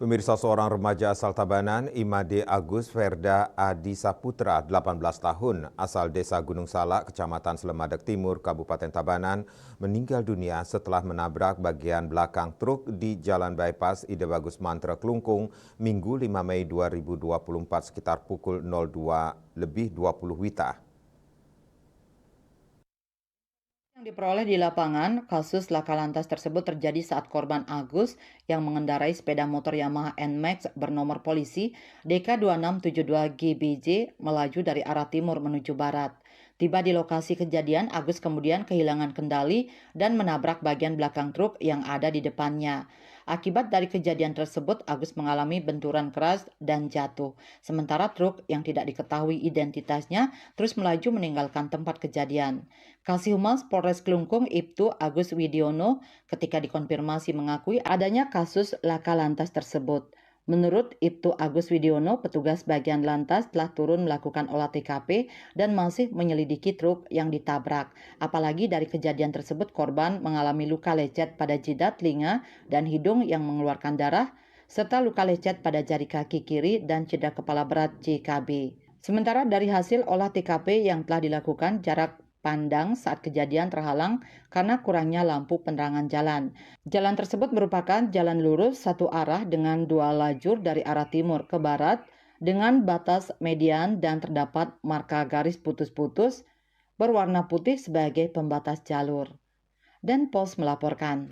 Pemirsa, seorang remaja asal Tabanan, Imade Agus Verda Adi Saputra, 18 tahun, asal desa Gunung Salak, Kecamatan Selemadak Timur, Kabupaten Tabanan, meninggal dunia setelah menabrak bagian belakang truk di Jalan Bypass Ide Bagus Mantra Klungkung, Minggu 5 Mei 2024 sekitar pukul 02.20 WITA. Yang diperoleh di lapangan, kasus laka lantas tersebut terjadi saat korban Agus yang mengendarai sepeda motor Yamaha NMAX bernomor polisi DK2672GBJ melaju dari arah timur menuju barat. Tiba di lokasi kejadian, Agus kemudian kehilangan kendali dan menabrak bagian belakang truk yang ada di depannya. Akibat dari kejadian tersebut, Agus mengalami benturan keras dan jatuh. Sementara truk yang tidak diketahui identitasnya terus melaju meninggalkan tempat kejadian. Kasih Humas Polres Klungkung Ibtu Agus Widiono ketika dikonfirmasi mengakui adanya kasus laka lantas tersebut. Menurut Ibtu Agus Widiono, petugas bagian lantas telah turun melakukan olah TKP dan masih menyelidiki truk yang ditabrak. Apalagi dari kejadian tersebut korban mengalami luka lecet pada jidat, telinga, dan hidung yang mengeluarkan darah, serta luka lecet pada jari kaki kiri dan cedera kepala berat JKB. Sementara dari hasil olah TKP yang telah dilakukan, jarak pandang saat kejadian terhalang karena kurangnya lampu penerangan jalan. Jalan tersebut merupakan jalan lurus satu arah dengan dua lajur dari arah timur ke barat dengan batas median dan terdapat marka garis putus-putus berwarna putih sebagai pembatas jalur. Dan Pos melaporkan.